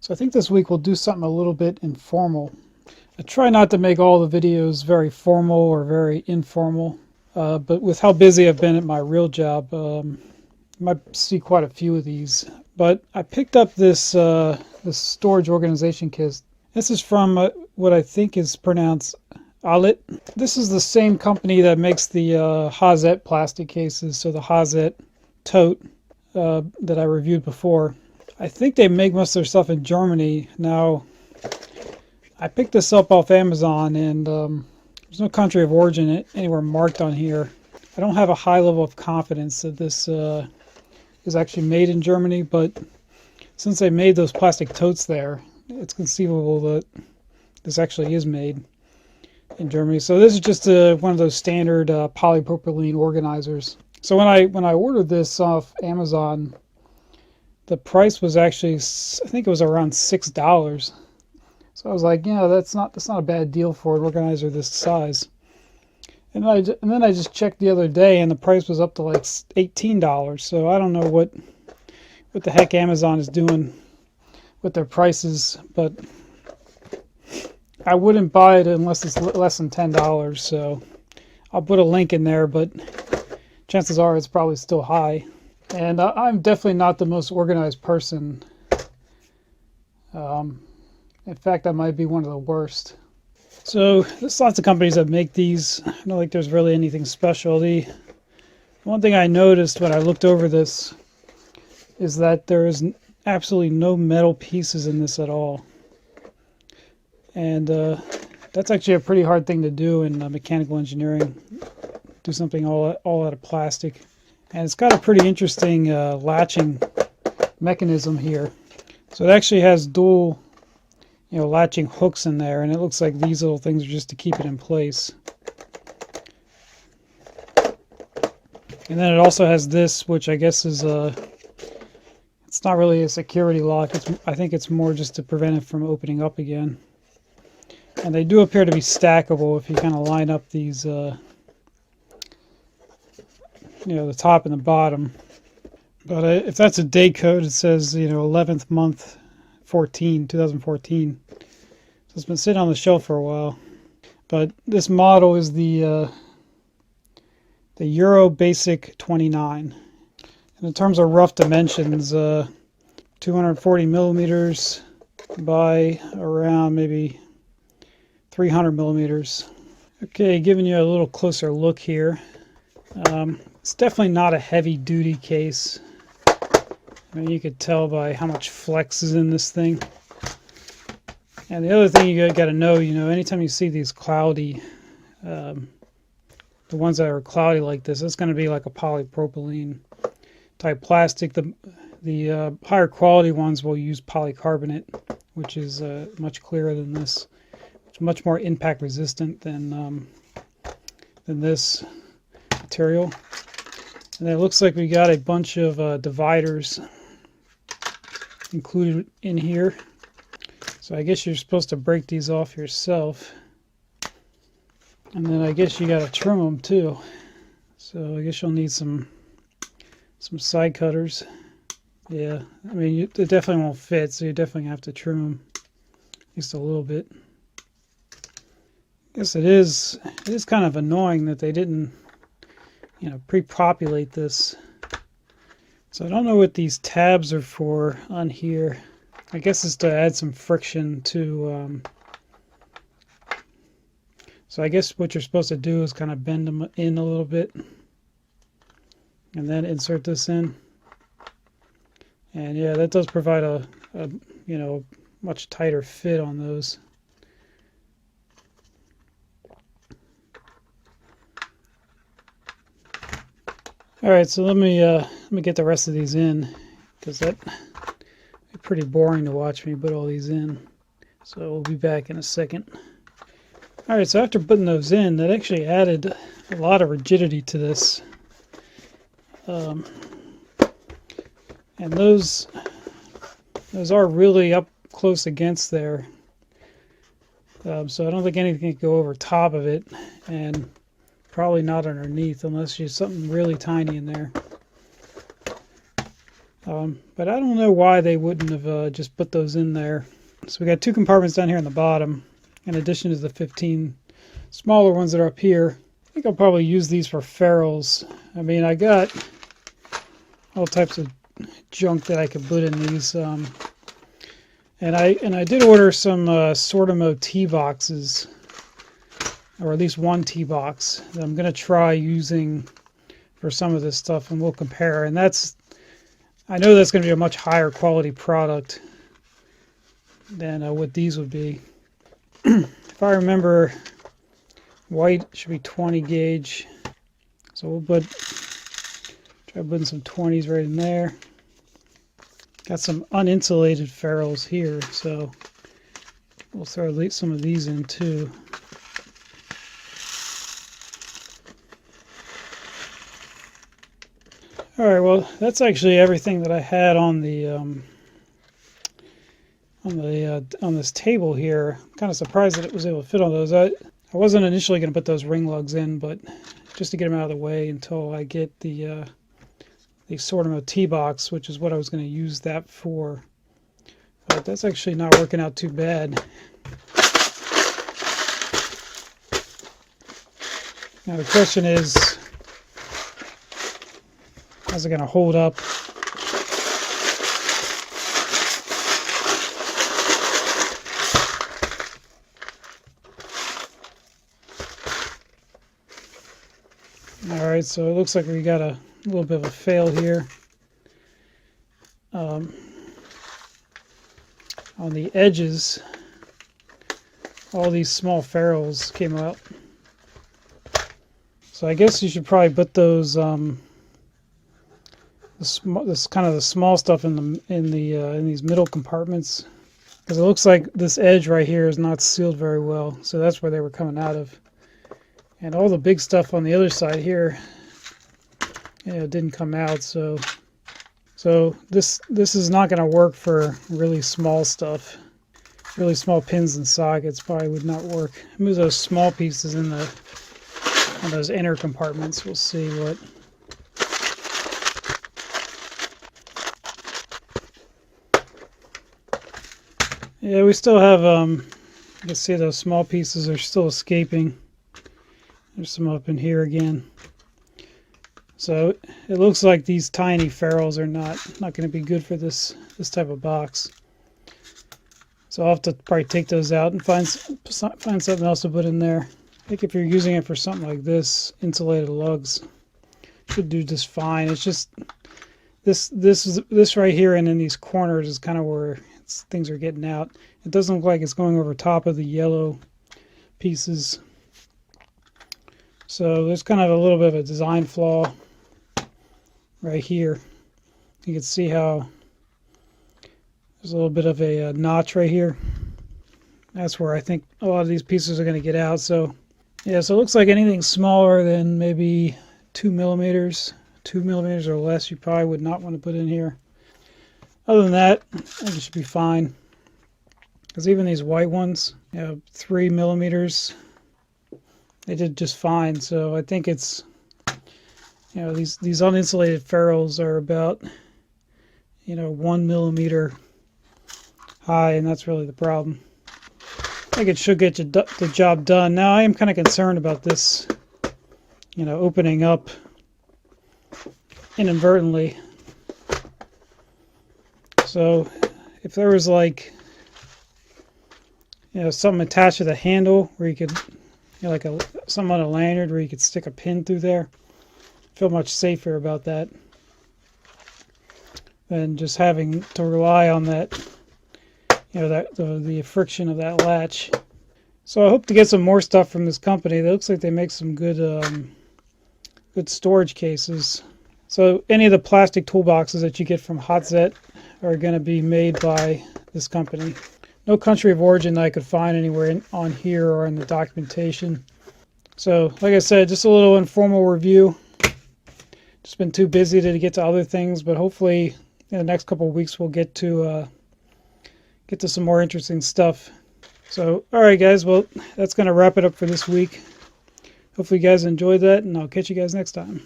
So I think this week we'll do something a little bit informal. I try not to make all the videos very formal or very informal, but with how busy I've been at my real job, you might see quite a few of these. But I picked up this storage organization kit. This is from what I think is pronounced Allit. This is the same company that makes the Hazet plastic cases, so the Hazet tote that I reviewed before. I think they make most of their stuff in Germany. Now, I picked this up off Amazon, and there's no country of origin anywhere marked on here. I don't have a high level of confidence that this is actually made in Germany, but since they made those plastic totes there, it's conceivable that this actually is made in Germany. So this is just one of those standard polypropylene organizers. So when I ordered this off Amazon, the price was actually, I think it was around $6. So I was like, yeah, that's not a bad deal for an organizer this size. And then I just checked the other day, and the price was up to like $18. So I don't know what the heck Amazon is doing with their prices, but I wouldn't buy it unless it's less than $10. So I'll put a link in there, but chances are it's probably still high. And I'm definitely not the most organized person. In fact, I might be one of the worst. So there's lots of companies that make these. I don't think there's really anything special. The one thing I noticed when I looked over this is that there is absolutely no metal pieces in this at all. And that's actually a pretty hard thing to do in mechanical engineering. Do something all out of plastic. And it's got a pretty interesting latching mechanism here. So it actually has dual, latching hooks in there, and it looks like these little things are just to keep it in place. And then it also has this, which I guess is it's not really a security lock. I think it's more just to prevent it from opening up again. And they do appear to be stackable if you kind of line up these the top and the bottom. But if that's a date code, it says 11th month 2014. So it's been sitting on the shelf for a while. But this model is the Euro Basic 29. And in terms of rough dimensions, 240 millimeters by around maybe 300 millimeters. Okay, giving you a little closer look here. It's definitely not a heavy-duty case. I mean, you could tell by how much flex is in this thing. And the other thing you got to know, anytime you see these cloudy, the ones that are cloudy like this, it's going to be like a polypropylene type plastic. The higher quality ones will use polycarbonate, which is much clearer than this. It's much more impact resistant than this material. And it looks like we got a bunch of dividers included in here. So I guess you're supposed to break these off yourself. And then I guess you got to trim them too. So I guess you'll need some side cutters. Yeah, I mean, it definitely won't fit, so you definitely have to trim them at least a little bit. I guess it is kind of annoying that they didn't pre-populate this. So I don't know what these tabs are for on here. I guess it's to add some friction to so I guess what you're supposed to do is kind of bend them in a little bit and then insert this in. And yeah, that does provide a much tighter fit on those. All right, so let me get the rest of these in, because that'd be pretty boring to watch me put all these in. So we'll be back in a second. All right, so after putting those in, that actually added a lot of rigidity to this. And those are really up close against there. So I don't think anything can go over top of it, and probably not underneath unless you have something really tiny in there. But I don't know why they wouldn't have just put those in there. So we got 2 compartments down here on the bottom, in addition to the 15 smaller ones that are up here. I think I'll probably use these for ferrules. I mean, I got all types of junk that I could put in these. And I did order some Sortimo tea boxes, or at least one tea box that I'm going to try using for some of this stuff, and we'll compare. And I know that's going to be a much higher quality product than what these would be. If I remember, white should be 20 gauge, so we'll try putting some 20s right in there. Got some uninsulated ferrules here, so we'll throw some of these in too. All right, well, that's actually everything that I had on this table here. I'm kind of surprised that it was able to fit on those. I wasn't initially going to put those ring lugs in, but just to get them out of the way until I get the Sortimo tea box, which is what I was going to use that for. But that's actually not working out too bad. Now the question is, how's it going to hold up? Alright, so it looks like we got a little bit of a fail here. On the edges, all these small ferrules came out. So I guess you should probably put those this kind of the small stuff in these middle compartments, because it looks like this edge right here is not sealed very well, so that's where they were coming out of. And all the big stuff on the other side here, didn't come out, so this is not going to work for really small stuff. Really small pins and sockets probably would not work. Move those small pieces in those inner compartments. We'll see what. Yeah, we still have, you can see those small pieces are still escaping. There's some up in here again. So it looks like these tiny ferrules are not going to be good for this type of box. So I'll have to probably take those out and find something else to put in there. I think if you're using it for something like this, insulated lugs should do just fine. It's just this right here and in these corners is kind of where things are getting out. It doesn't look like it's going over top of the yellow pieces. So there's kind of a little bit of a design flaw right here. You can see how there's a little bit of a notch right here. That's where I think a lot of these pieces are going to get out. So yeah, so it looks like anything smaller than maybe 2 millimeters or less, you probably would not want to put in here. Other than that, I think it should be fine. Because even these white ones, 3 millimeters, they did just fine. So I think it's, these uninsulated ferrules are about, 1 millimeter high, and that's really the problem. I think it should get the job done. Now I am kind of concerned about this, opening up inadvertently. So if there was like, something attached to the handle where you could, like something on a lanyard where you could stick a pin through there, I feel much safer about that than just having to rely on that, the friction of that latch. So I hope to get some more stuff from this company. It looks like they make some good storage cases. So any of the plastic toolboxes that you get from Hotzet are going to be made by this company. No country of origin that I could find anywhere on here or in the documentation. So like I said, just a little informal review. Just been too busy to get to other things, but hopefully in the next couple of weeks we'll get to some more interesting stuff. So alright guys, well that's going to wrap it up for this week. Hopefully you guys enjoyed that, and I'll catch you guys next time.